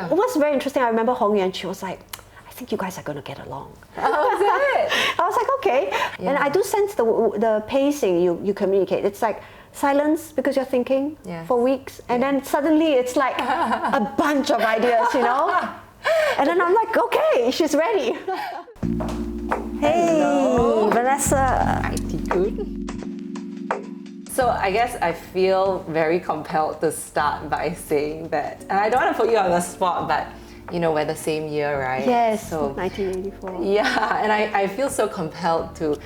it was very interesting. I remember Hong Yuan, she was like, I think you guys are going to get along. Oh, is it? I was like, okay. Yeah. And I do sense the pacing you communicate. It's like silence because you're thinking for weeks. And then suddenly it's like a bunch of ideas, you know? And then I'm like, okay, she's ready. Hey, Hello. Vanessa. Hi, Khoon. So I guess I feel very compelled to start by saying that, and I don't want to put you on the spot, but you know, we're the same year, right? Yes, so 1984. Yeah, and I feel so compelled to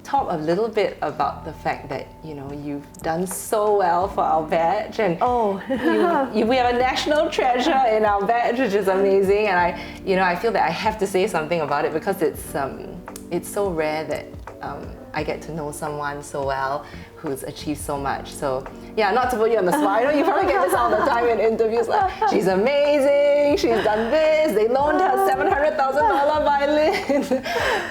talk a little bit about the fact that, you know, you've done so well for our batch, and we have a national treasure in our batch, which is amazing. And I feel that I have to say something about it because it's so rare that I get to know someone so well who's achieved so much. So yeah, not to put you on the spot. I know you probably get this all the time in interviews, like, she's amazing, she's done this, they loaned her $700,000 violin.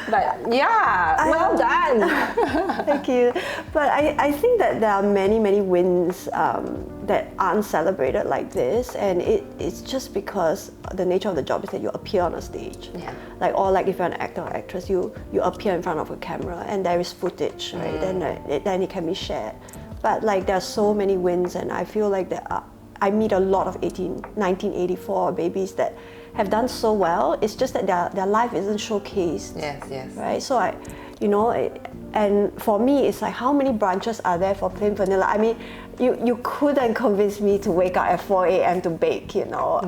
But yeah, well done. Thank you. But I think that there are many, many wins that aren't celebrated like this, and it's just because the nature of the job is that you appear on a stage. Yeah. Like if you're an actor or actress, you appear in front of a camera and there is footage, right? Then it can be shared. But like there are so many wins, and I feel like I meet a lot of 1984 babies that have done so well. It's just that their life isn't showcased. Yes. Right. So and for me, it's like, how many branches are there for plain vanilla? I mean, you couldn't convince me to wake up at 4 a.m. to bake, you know.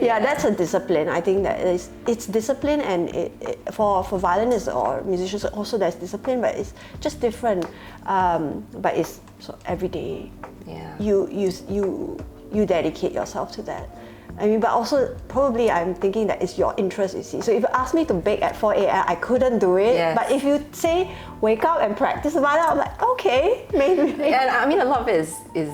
Yeah, that's a discipline. I think that it's discipline, and for violinists or musicians also there's discipline, but it's just different. But it's so every day. Yeah. You dedicate yourself to that. I mean, but also probably I'm thinking that it's your interest, you see. So if you ask me to bake at 4 a.m., I couldn't do it. Yes. But if you say wake up and practice about it, I'm like, okay, maybe. And I mean, a lot of it is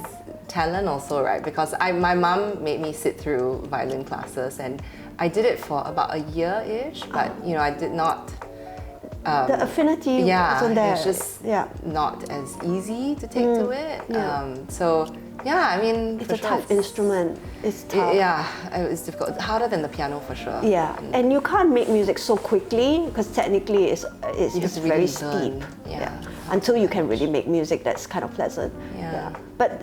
talent also, right? Because my mom made me sit through violin classes, and I did it for about a year-ish, but you know, I did not. The affinity wasn't there. It's just not as easy to take to it. So yeah, I mean, it's a tough instrument. It's tough. It's difficult. Harder than the piano for sure. Yeah, and you can't make music so quickly because technically it's really very learn. steep. Yeah. Until you can really make music that's kind of pleasant. Yeah. But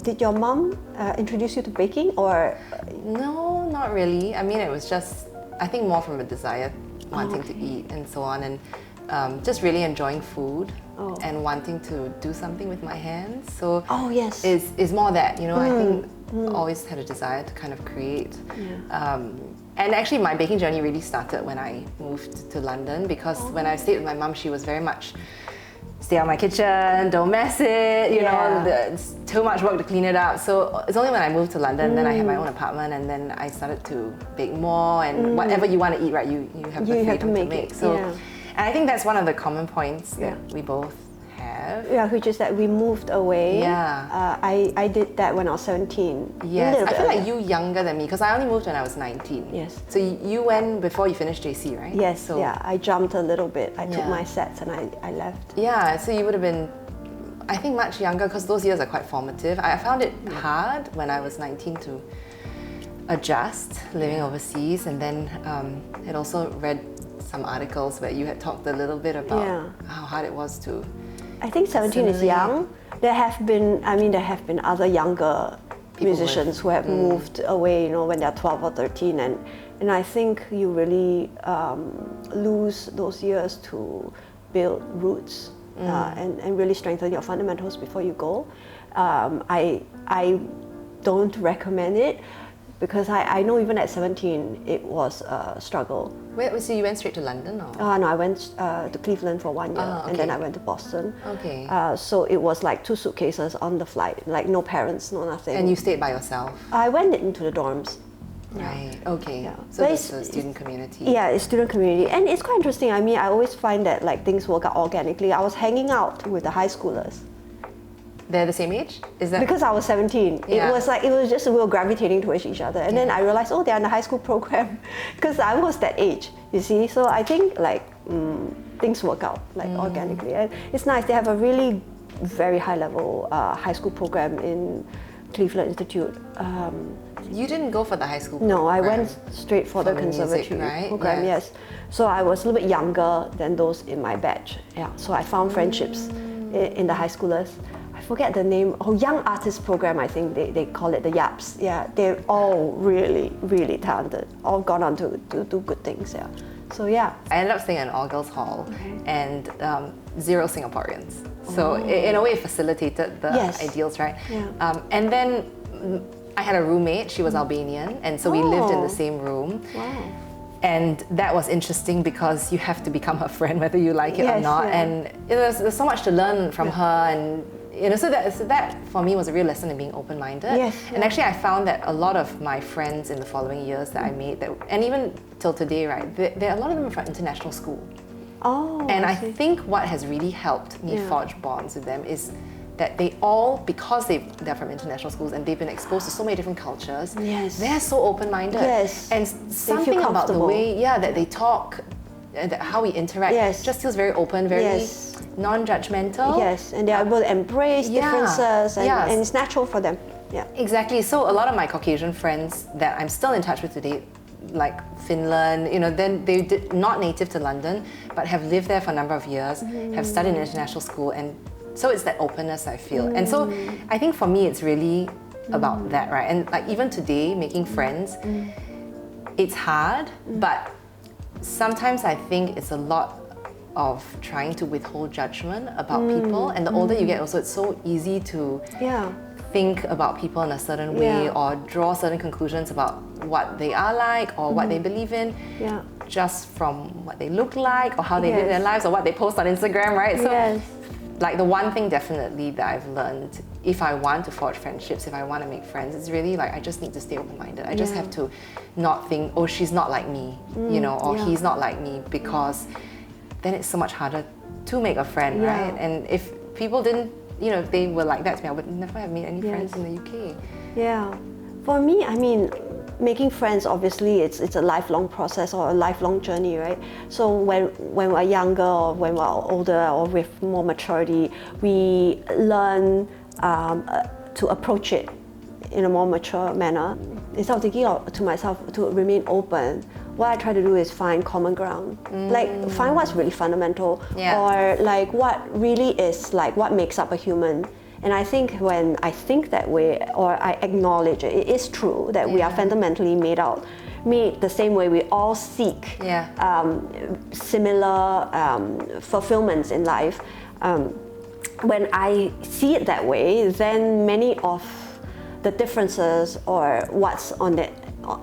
did your mom introduce you to baking, or? No, not really. I mean, it was just, I think, more from a desire, wanting to eat and so on, and just really enjoying food and wanting to do something with my hands. So is more that, you know, I think always had a desire to kind of create. And actually my baking journey really started when I moved to London, because when I stayed with my mum, she was very much stay out of my kitchen, don't mess it, you know, it's too much work to clean it up. So it's only when I moved to London, then I had my own apartment, and then I started to bake more, and whatever you want to eat, right, you have the freedom to make. So, and I think that's one of the common points that we both have. Yeah, which is that we moved away. Yeah. I did that when I was 17. Yes, I feel like you younger than me, because I only moved when I was 19. Yes. So you went before you finished JC, right? Yes, so, I jumped a little bit. I took my sets and I left. Yeah, so you would have been, I think, much younger, because those years are quite formative. I found it hard when I was 19 to adjust living overseas, and then had also read some articles where you had talked a little bit about how hard it was to. I think 17 is young. There have been other younger musicians who have moved away, you know, when they're 12 or 13, and I think you really lose those years to build roots and really strengthen your fundamentals before you go. I don't recommend it, because I know even at 17 it was a struggle. So you went straight to London, or? No, I went to Cleveland for 1 year, and then I went to Boston. Okay. So it was like 2 suitcases on the flight, like no parents, no nothing. And you stayed by yourself? I went into the dorms. Right, okay. Yeah. So it's a student community. Yeah, it's student community. And it's quite interesting. I mean, I always find that like things work out organically. I was hanging out with the high schoolers. They're the same age? Is that because I was 17? It was just we were gravitating towards each other, and then I realized, they're in the high school program, because I was that age, you see. So I think like things work out like organically, and it's nice. They have a really very high level high school program in Cleveland Institute. You didn't go for the high school No, I program. went straight for the conservatory music, right? program, yes. So I was a little bit younger than those in my batch. Yeah, so I found friendships in the high schoolers. I forget the name. Oh, Young Artist Program, I think they call it, the YAPs. Yeah, they're all really, really talented. All gone on to do good things, yeah. So yeah. I ended up staying in an all-girls hall and 0 Singaporeans. So in a way it facilitated the ideals, right? Yeah. And then I had a roommate, she was Albanian, and so we lived in the same room. Wow. And that was interesting because you have to become her friend whether you like it or not. Yeah. And there's so much to learn from her, and so that for me was a real lesson in being open-minded. Yes, And actually I found that a lot of my friends in the following years that I made, and even till today, right, a lot of them are from international school. Oh, And I see. think what has really helped me forge bonds with them is that they all, because they're from international schools and they've been exposed to so many different cultures, they're so open-minded. Yes. And something about the way that they talk, how we interact, just feels very open, very non-judgmental. Yes, and they are able to embrace differences, and it's natural for them. Yeah. Exactly. So a lot of my Caucasian friends that I'm still in touch with today, like Finland, then they did not native to London, but have lived there for a number of years, have studied in international school, and so it's that openness I feel. And so I think for me it's really about that, right? And like even today, making friends, it's hard, but sometimes I think it's a lot of trying to withhold judgment about people. And the older you get also, it's so easy to think about people in a certain way or draw certain conclusions about what they are like or what they believe in just from what they look like or how they live their lives or what they post on Instagram, right? So like the one thing definitely that I've learned, if I want to forge friendships, if I want to make friends, it's really like I just need to stay open-minded. I just have to not think, oh, she's not like me, or he's not like me, because then it's so much harder to make a friend, right? And if people didn't, if they were like that to me, I would never have made any friends in the UK. Yeah. For me, I mean, making friends, obviously, it's a lifelong process or a lifelong journey, right? So when we're younger or when we're older or with more maturity, we learn to approach it in a more mature manner. Instead of thinking to myself to remain open, what I try to do is find common ground. Like find what's really fundamental or like what really is like what makes up a human. And I think when I think that way or I acknowledge it is true that we are fundamentally made the same way. We all seek similar fulfillments in life. When I see it that way, then many of the differences or what's on the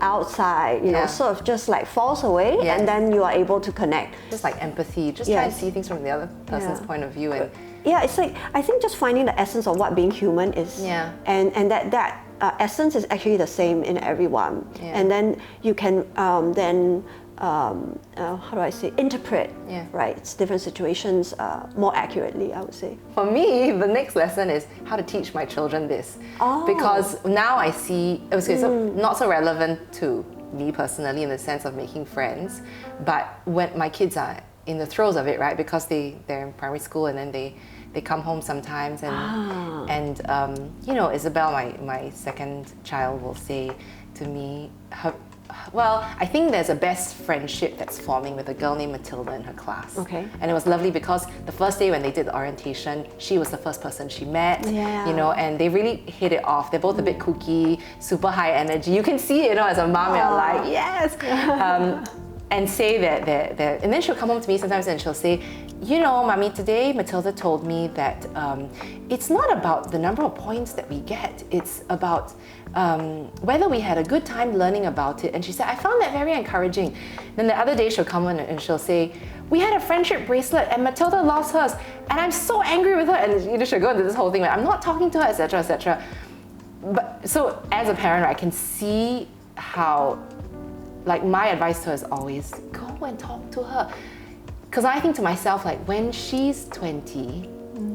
outside, sort of just like falls away, and then you are able to connect. Just like empathy, just try and see things from the other person's point of view. And it's like, I think just finding the essence of what being human is, and that essence is actually the same in everyone, and then you can how do I say, interpret right, it's different situations more accurately, I would say. For me, the next lesson is how to teach my children this. Because now I see, so not so relevant to me personally in the sense of making friends, but when my kids are in the throes of it, right, because they're in primary school and then they come home sometimes and Isabel, my second child, will say to me, I think there's a best friendship that's forming with a girl named Matilda in her class. Okay. And it was lovely because the first day when they did the orientation, she was the first person she met, and they really hit it off. They're both a bit kooky, super high energy. You can see it, as a mom, you're like, yes! And say that, and then she'll come home to me sometimes and she'll say, Mommy, today Matilda told me that it's not about the number of points that we get, it's about whether we had a good time learning about it. And she said, I found that very encouraging. Then the other day she'll come in and she'll say, we had a friendship bracelet and Matilda lost hers and I'm so angry with her. And she'll go into this whole thing, like, I'm not talking to her, etc., etc. But so as a parent, I can see how, like, my advice to her is always go and talk to her. Because I think to myself, like, when she's 20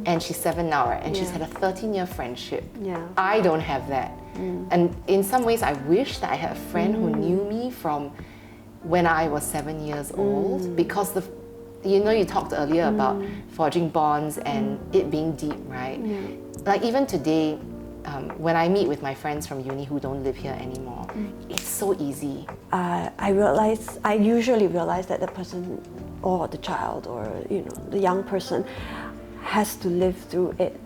and she's 7 now, right, and she's had a 13-year friendship, I don't have that. And in some ways, I wish that I had a friend who knew me from when I was 7 years old, because you talked earlier about forging bonds and it being deep, right? Like even today, when I meet with my friends from uni who don't live here anymore, it's so easy. I usually realize that the person or the child or the young person has to live through it.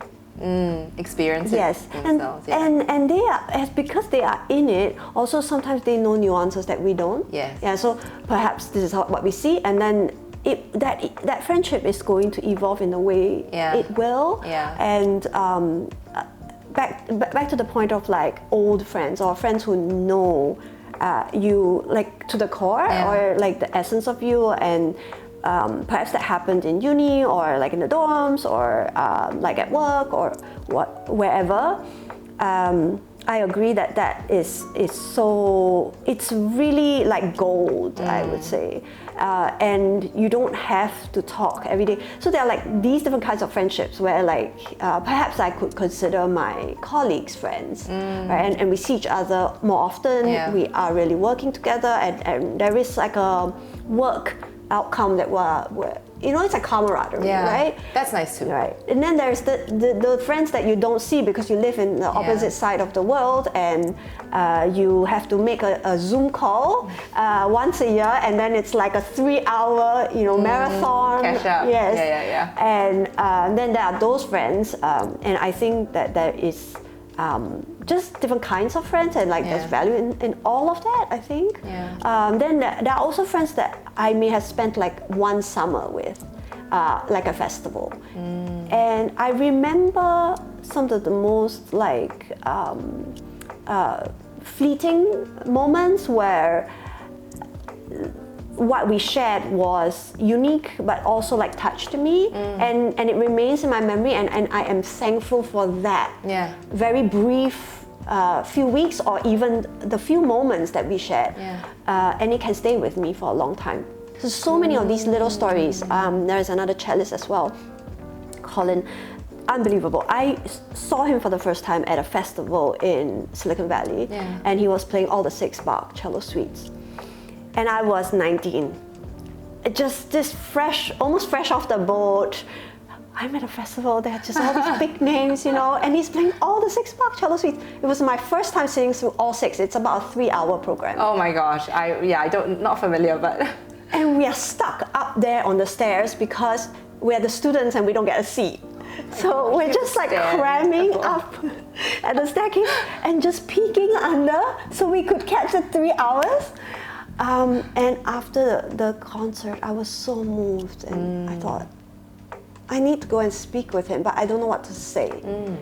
Experience it themselves. And they are, because they are in it, also sometimes they know nuances that we don't. Yes. Yeah, so perhaps this is what we see, and then that friendship is going to evolve in the way it will. Yeah. And back to the point of like old friends or friends who know you like to the core or like the essence of you, and perhaps that happened in uni or like in the dorms or like at work or wherever. I agree that is so, it's really like gold, I would say. And you don't have to talk every day. So there are like these different kinds of friendships where like perhaps I could consider my colleagues friends, right? And we see each other more often. Yeah. We are really working together, and there is like a work outcome that we're it's a camaraderie, right? That's nice too. Right. And then there's the friends that you don't see because you live in the opposite side of the world, and you have to make a Zoom call once a year, and then it's like a 3-hour marathon. Catch up. Yes. Yeah. And then there are those friends, and I think that there is just different kinds of friends, and like there's value in all of that, I think. Yeah. Then there are also friends that I may have spent like one summer with, like a festival. And I remember some of the most like fleeting moments where what we shared was unique but also like touched me, and it remains in my memory, and I am thankful for that. Yeah. Very brief few weeks or even the few moments that we shared, and it can stay with me for a long time. So many of these little stories. There's another cellist as well, Colin. Unbelievable. I saw him for the first time at a festival in Silicon Valley, and he was playing all the 6 Bach cello suites. And I was 19. Just this almost fresh off the boat. I'm at a festival, there are just all these big names, and he's playing all the 6 Bach cello suites. It was my first time sitting through all 6. It's about a 3-hour program. Oh my gosh, not familiar, but. And we are stuck up there on the stairs because we're the students and we don't get a seat. So we're just like cramming up at the staircase and just peeking under so we could catch the 3 hours. And after the concert, I was so moved, and I thought, I need to go and speak with him, but I don't know what to say.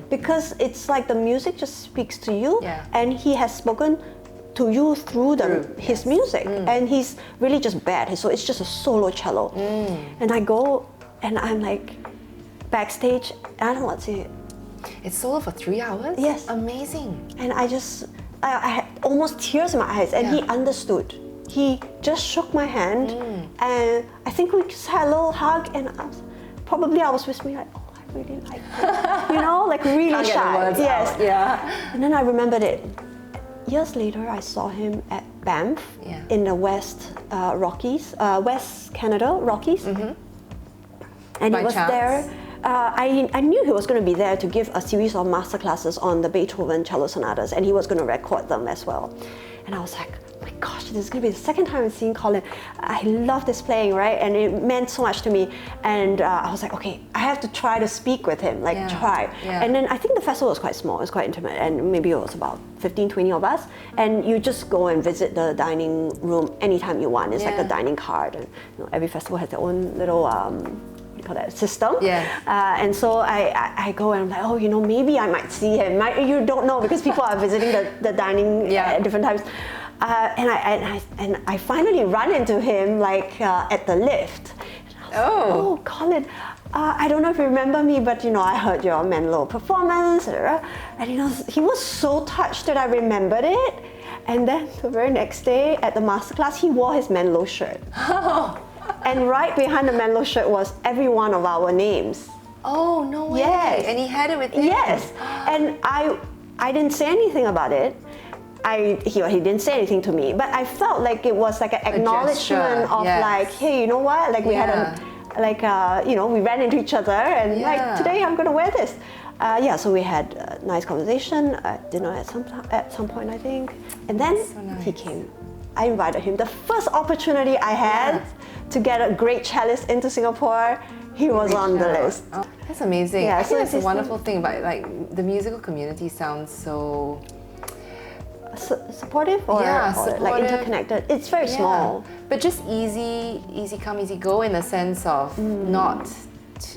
Because it's like the music just speaks to you, and he has spoken to you through his music, and he's really just bad, so it's just a solo cello. And I go, and I'm like, backstage, I don't know what to say. It's solo for 3 hours? Yes. Amazing. And I had almost tears in my eyes, and he understood. He just shook my hand, and I think we just had a little hug, and I was whispering like, oh, I really like him. Like really Can't shy. get the words out. Yeah. And then I remembered it. Years later, I saw him at Banff in the West Canada Rockies, and By he was chance? there. I knew he was going to be there to give a series of masterclasses on the Beethoven cello sonatas, and he was going to record them as well. And I was like, oh my gosh, this is going to be the second time I'm seeing Colin. I love this playing, right? And it meant so much to me. And I was like, okay, I have to try to speak with him, try. Yeah. And then I think the festival was quite small, it was quite intimate, and maybe it was about 15, 20 of us. And you just go and visit the dining room anytime you want. It's like a dining card. And every festival has their own little system. And so I go and I'm like, oh, maybe I might see him. You don't know because people are visiting the dining at different times. And I finally run into him at the lift. And I was like, oh, Colin, I don't know if you remember me, but I heard your Menlo performance. And he was so touched that I remembered it. And then the very next day at the masterclass, he wore his Menlo shirt. And right behind the Menlo shirt was every one of our names. Oh, no way. Yes. And he had it with him? Yes. And I didn't say anything about it. He didn't say anything to me, but I felt like it was like an acknowledgement of hey, you know what? Like we had we ran into each other, and like today I'm gonna wear this. Yeah, so we had a nice conversation at dinner at some point, I think. And then So nice. he came. I invited him. The first opportunity I had to get a great cellist into Singapore, he was on the list. Oh, that's amazing. Yeah, I so think that's a it's wonderful thing about like the musical community sounds so Supportive or like supportive. interconnected. It's very small. But just easy come, easy go in the sense of not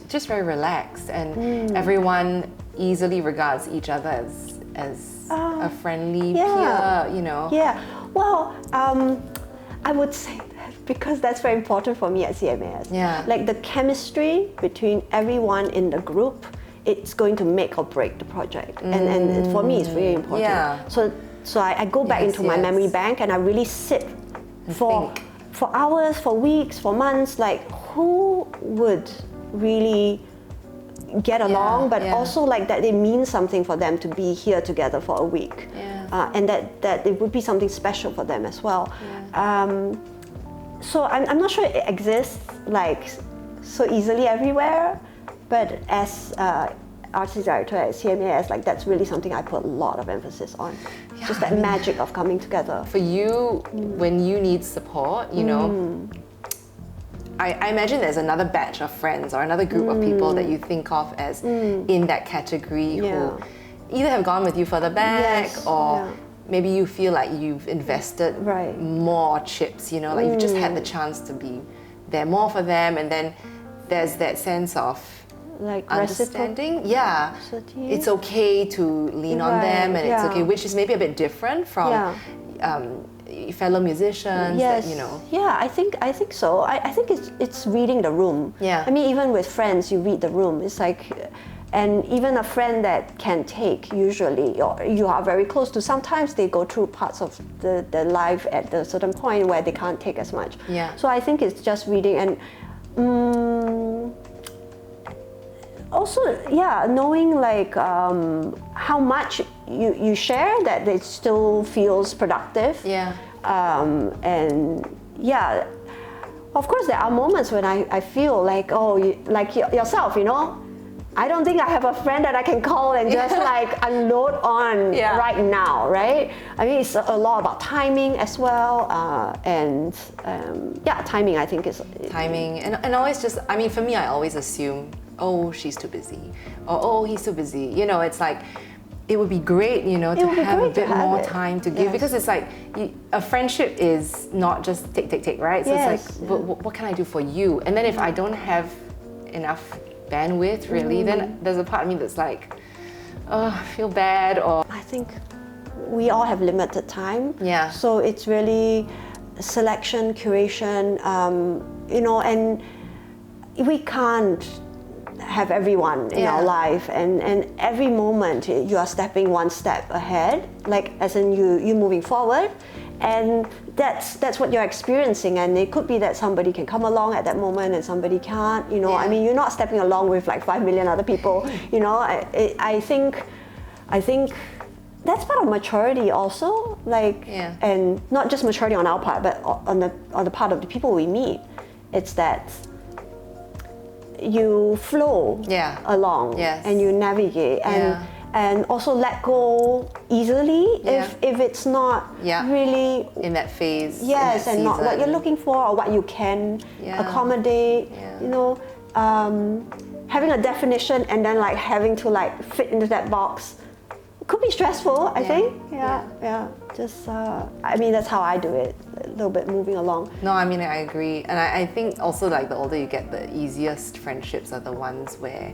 just very relaxed, and everyone easily regards each other as a friendly peer, you know. Yeah. Well, I would say that because that's very important for me at CMAS. Yeah. Like the chemistry between everyone in the group, it's going to make or break the project. And for me, it's very important. Yeah. So I go back into my memory bank and I really sit for hours, for weeks, for months, like who would really get along, but also like that it means something for them to be here together for a week. Yeah. And that it would be something special for them as well. Yeah. So I'm not sure it exists like so easily everywhere, but as artist director at CMAS, like that's really something I put a lot of emphasis on. Just that magic of coming together. For you, when you need support, you know, I imagine there's another batch of friends or another group of people that you think of as in that category who either have gone with you further back or maybe you feel like you've invested more chips, you know, like you've just had the chance to be there more for them, and then there's that sense of like understanding. Yeah, it's okay to lean on them, and it's okay, which is maybe a bit different from fellow musicians. Yes. That, you know. Yeah, I think so. I think it's reading the room. Yeah. I mean, even with friends, you read the room. It's like, and even a friend that can take, usually, or you are very close to, sometimes they go through parts of the life at a certain point where they can't take as much. Yeah. So I think it's just reading and also, knowing like how much you share, that it still feels productive. Yeah. And yeah, of course there are moments when I feel like, like yourself, you know, I don't think I have a friend that I can call and just like unload on right now, right? I mean, it's a lot about timing as well, and timing I think is... Timing, and always just, I mean, for me, I always assume, oh, she's too busy, or oh, he's too busy. You know, it's like, it would be great, you know, to have a bit more time to give, because it's like, a friendship is not just take, right? So it's like, what can I do for you? And then if I don't have enough bandwidth, really, then there's a part of me that's like, oh, I feel bad, or... I think we all have limited time. Yeah. So it's really selection, curation, you know, and we can't have everyone in our life, and every moment you are stepping one step ahead, like as in you moving forward, and that's what you're experiencing. And it could be that somebody can come along at that moment and somebody can't, you know. I mean, you're not stepping along with like 5 million other people, you know. I think that's part of maturity also, like, and not just maturity on our part, but on the part of the people we meet. It's that you flow along and you navigate and also let go easily if it's not really in that phase. Yes, in that and not what season. you're looking for or what you can accommodate. You know, having a definition and then like having to like fit into that box could be stressful, I think. Just, I mean, that's how I do it, a little bit moving along. No, I mean, I agree. And I think also like the older you get, the easiest friendships are the ones where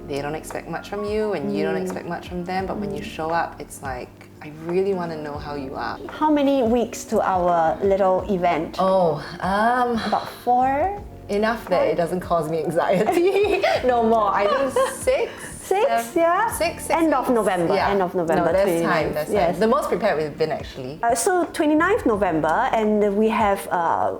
they don't expect much from you and you don't expect much from them. But when you show up, it's like, I really want to know how you are. How many weeks to our little event? Oh, about 4? Enough that it doesn't cause me anxiety. No more. I think 6. 6, yeah? 6 End of November. Yeah. End of November. No, there's 29th. time. There's yes. time. The most prepared we've been actually. So 29th November, and we have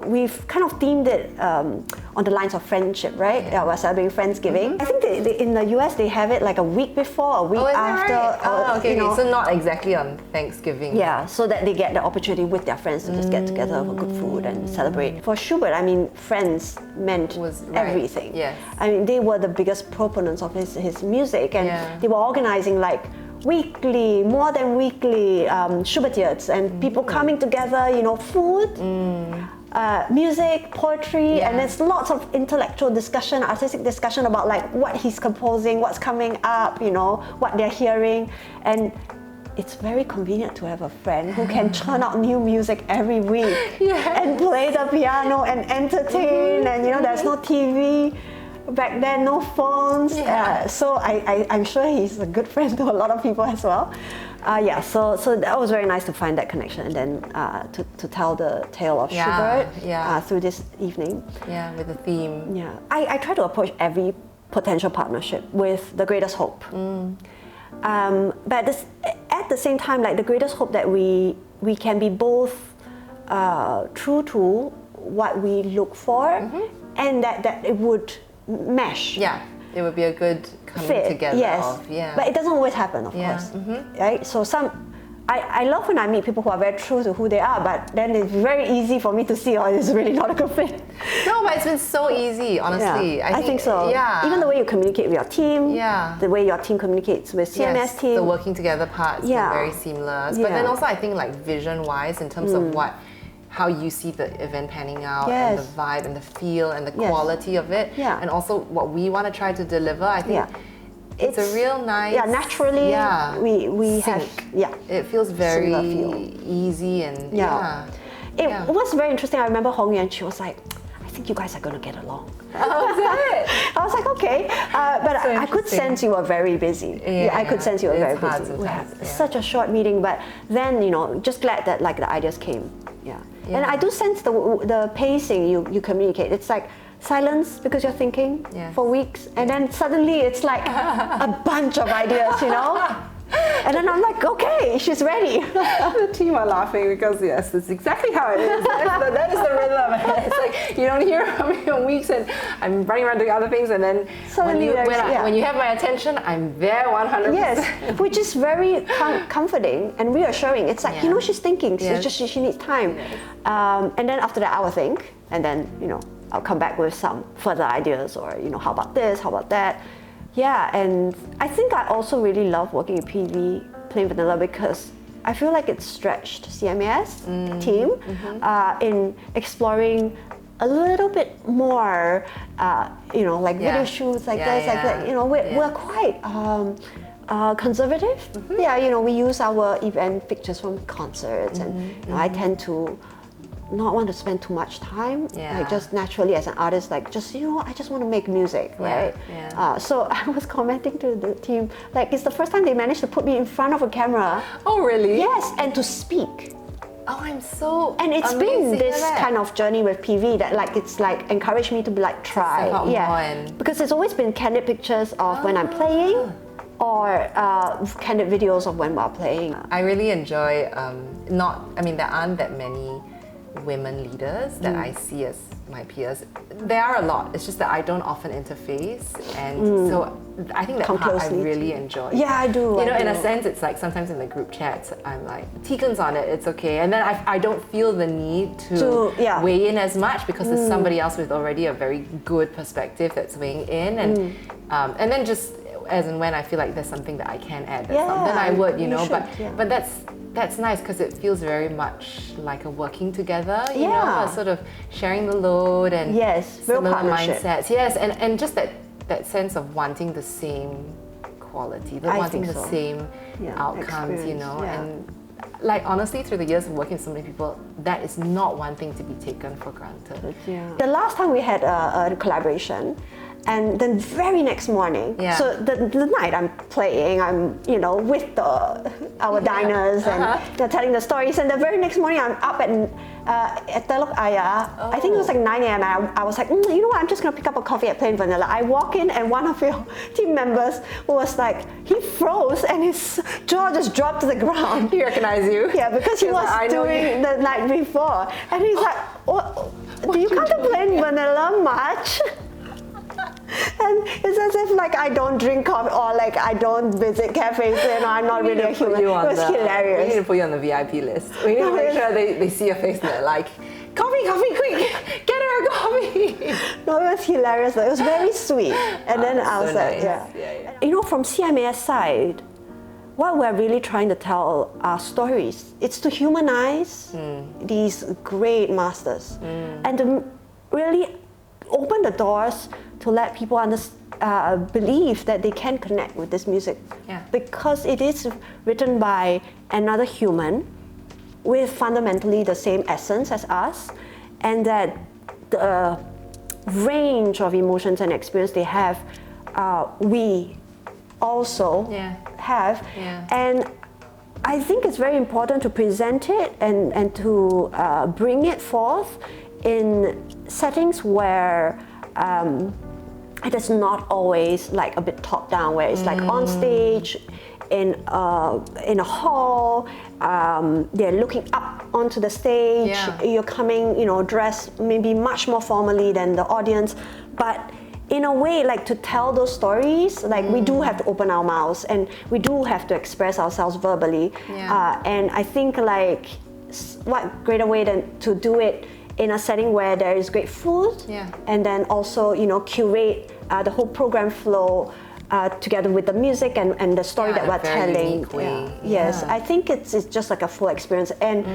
we've kind of themed it on the lines of friendship, right? We're celebrating Friendsgiving. I think in the US they have it like a week before, a week after. Right? Okay, so not exactly on Thanksgiving. Yeah, so that they get the opportunity with their friends to just get together for good food and celebrate. For Schubert, I mean, friends meant everything. Yes. I mean, they were the biggest proponents of his music. music, and they were organizing like weekly, more than weekly Schubertiers, and people coming together, you know, food, music, poetry, and there's lots of intellectual discussion, artistic discussion about like what he's composing, what's coming up, you know, what they're hearing. And it's very convenient to have a friend who can churn out new music every week and play the piano and entertain, and you know, there's no TV back then, no phones, so I'm sure he's a good friend to a lot of people as well. So that was very nice to find that connection, and then to tell the tale of Schubert through this evening. Yeah, with the theme. Yeah, I try to approach every potential partnership with the greatest hope. But at the same time, like the greatest hope that we can be both true to what we look for, and that it would mesh. Yeah, it would be a good coming fit together. Yes, of, but it doesn't always happen, of course. Right? So I love when I meet people who are very true to who they are, but then it's very easy for me to see, oh, it's really not a good fit. No, but it's been so easy, honestly. Yeah, I think so. Yeah. Even the way you communicate with your team, Yeah. the way your team communicates with CMS team. The working together part's been very seamless. But then also I think like vision-wise, in terms of how you see the event panning out, and the vibe and the feel and the quality of it, and also what we want to try to deliver, I think it's a real nice... Yeah, naturally we have... Yeah. It feels very easy and It was very interesting. I remember Hong Yuan, she was like, I think you guys are going to get along. Oh, is it? I was like, okay. But so I could sense you were very busy. I could sense you were very busy. We had such a short meeting, but then, you know, just glad that like the ideas came. And I do sense the pacing you communicate. It's like silence because you're thinking for weeks, and then suddenly it's like a bunch of ideas, you know? And then I'm like, okay, she's ready. The team are laughing because yes, that's exactly how it is. That is the rhythm. It's like you don't hear from me in weeks, and I'm running around doing other things, and then suddenly when you have my attention, I'm there 100%. Yes, which is very comforting and reassuring. It's like, you know, she's thinking, so it's just she needs time. And then after that, I will think, and then, you know, I'll come back with some further ideas, or, you know, how about this, how about that? Yeah, and I think I also really love working with PV, Plain Vanilla, because I feel like it's stretched CMAS team in exploring a little bit more, you know, like video shoots like this, like that. You know, we're quite conservative. Yeah, you know, we use our event pictures from concerts, and you know, I tend to not want to spend too much time, like just naturally as an artist, like just, you know, I just want to make music, right? So I was commenting to the team, like it's the first time they managed to put me in front of a camera. Oh, really? Yes, and to speak. Oh, I'm so And it's been this kind of journey with PV that like it's like encouraged me to be like try, because it's always been candid pictures of when I'm playing, or candid videos of when we're playing. I really enjoy, there aren't that many women leaders that I see as my peers. There are a lot, it's just that I don't often interface, and so I think that part I really enjoy. Yeah, I do. You know, in a sense, it's like sometimes in the group chats, I'm like, Tegan's on it, it's okay. And then I don't feel the need to weigh in as much, because there's somebody else with already a very good perspective that's weighing in. And then just as and when I feel like there's something that I can add, then I would, you know. But that's nice, because it feels very much like a working together, you know, a sort of sharing the load and similar mindsets. Yes, and just that sense of wanting the same quality, wanting the same outcomes, you know. And like honestly, through the years of working with so many people, that is not one thing to be taken for granted. The last time we had a collaboration, and then very next morning, so the night I'm playing, I'm, you know, with our diners and they're telling the stories, and the very next morning I'm up at Telok Ayah. I think it was like 9 a.m. and I was like, you know what, I'm just gonna pick up a coffee at Plain Vanilla. I walk in and one of your team members was like, he froze and his jaw just dropped to the ground. He recognized you? Yeah, because he was doing the night before, and he's like, do you come to Plain Vanilla much? And it's as if like I don't drink coffee, or like I don't visit cafes, and I'm not really a human. It was hilarious. We need to put you on the VIP list. We need to make sure they see your face and they're like, coffee, quick, get her a coffee. No, it was hilarious. It was very sweet. And then I was so like, nice. yeah. You know, from CMAS side, what we're really trying to tell are stories. It's to humanize these great masters and to really open the doors to let people believe that they can connect with this music. Yeah. Because it is written by another human with fundamentally the same essence as us, and that the range of emotions and experience they have, we also have. Yeah. And I think it's very important to present it and to bring it forth in settings where it is not always like a bit top down, where it's like on stage, in a hall, they're looking up onto the stage. Yeah. You're coming, you know, dressed maybe much more formally than the audience, but in a way, like to tell those stories, like we do have to open our mouths and we do have to express ourselves verbally. Yeah. And I think like what greater way than to do it in a setting where there is great food, and then also, you know, curate the whole program flow together with the music and the story that we're telling. Yes, I think it's just like a full experience, and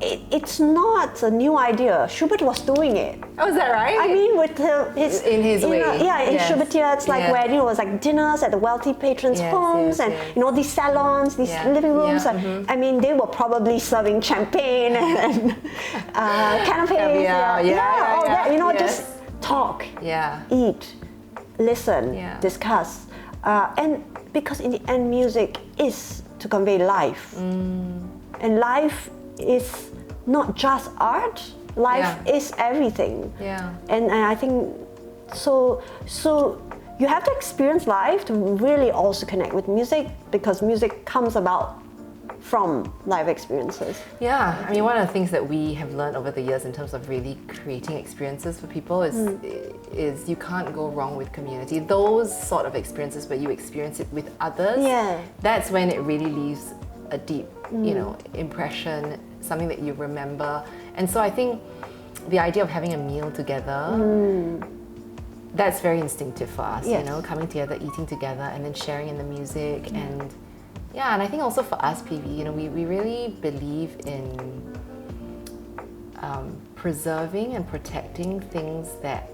it's not a new idea. Schubert was doing it. Oh, is that right? I mean, with in his way. In Schubertier, it's like where, you know, it was like dinners at the wealthy patrons' homes, and you know, these salons, these living rooms. I mean, they were probably serving champagne and canapes. All that. You know, just talk, eat, listen, discuss. And because in the end, music is to convey life. And life is not just art, life is everything. And I think, so you have to experience life to really also connect with music, because music comes about from live experiences. Yeah, I mean, one of the things that we have learned over the years in terms of really creating experiences for people is you can't go wrong with community. Those sort of experiences where you experience it with others, that's when it really leaves a deep, you know, impression, something that you remember. And so I think the idea of having a meal together, that's very instinctive for us, you know, coming together, eating together, and then sharing in the music. And yeah, and I think also for us, PV, you know, we really believe in preserving and protecting things that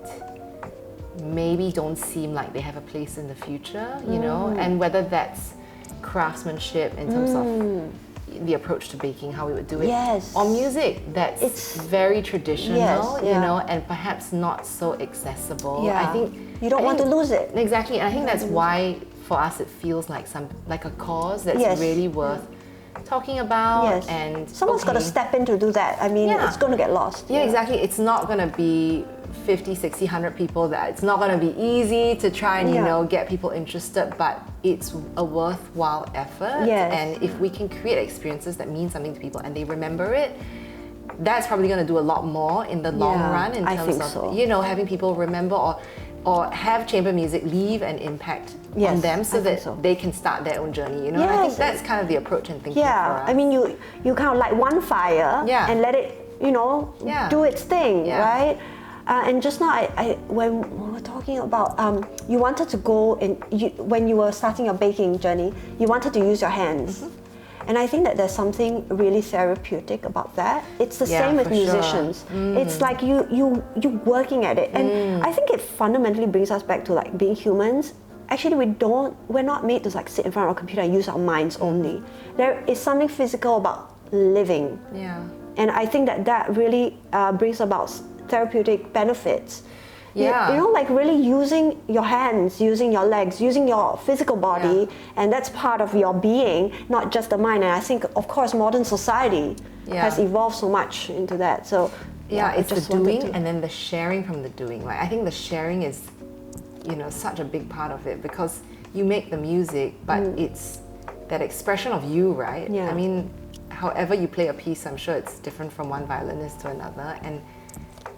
maybe don't seem like they have a place in the future, you know, and whether that's craftsmanship in terms of the approach to baking, how we would do it, or music that's very traditional, you know, and perhaps not so accessible. I think you don't want to lose it. Exactly, and I think that's why for us it feels like a cause that's really worth talking about. And someone's got to step in to do that. I mean, it's going to get lost. Exactly. It's not going to be 50, 60, 100 people. That it's not going to be easy to try and, you know, get people interested, but it's a worthwhile effort. And if we can create experiences that mean something to people and they remember it, that's probably going to do a lot more in the long run in terms of, you know, having people remember or have chamber music leave an impact on them so that they can start their own journey, you know? I think that's kind of the approach and thinking for us. I mean, you kind of light one fire and let it, you know, do its thing, right? And just now, when we were talking about, you wanted to go when you were starting your baking journey, you wanted to use your hands. And I think that there's something really therapeutic about that. It's the same with musicians. It's like you working at it. And I think it fundamentally brings us back to like being humans. Actually, we're not made to like sit in front of a computer and use our minds only. There is something physical about living. And I think that really brings about therapeutic benefits. You know, like really using your hands, using your legs, using your physical body, and that's part of your being, not just the mind. And I think, of course, modern society has evolved so much into that. So it's the doing and then the sharing from the doing. Like I think the sharing is, you know, such a big part of it, because you make the music, but it's that expression of you, right? I mean, however you play a piece, I'm sure it's different from one violinist to another, and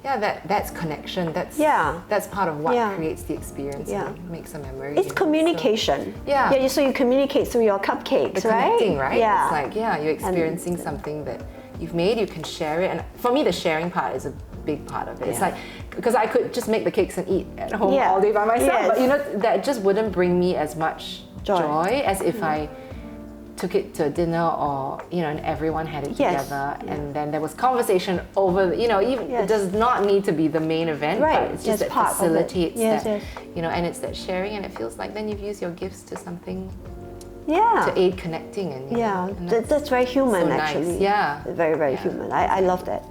that's connection. That's part of what creates the experience and makes a memory. It's communication. So you communicate through your cupcakes, right? Connecting, right? Yeah. It's like, you're experiencing something that you've made, you can share it. And for me, the sharing part is a big part of it. It's Yeah. like, because I could just make the cakes and eat at home Yeah. all day by myself, Yes. but you know, that just wouldn't bring me as much joy as if I took it to a dinner, or you know, and everyone had it Yes. together, and then there was conversation over, you know, even Yes. it does not need to be the main event, Right. but it's just That's that part of it. facilitates Yes, that, yes. you know, and it's that sharing, and it feels like then you've used your gifts to something Yeah. to aid connecting, and you know, Yeah, and that's very human so nice. actually. Yeah. Very, very human. I love that.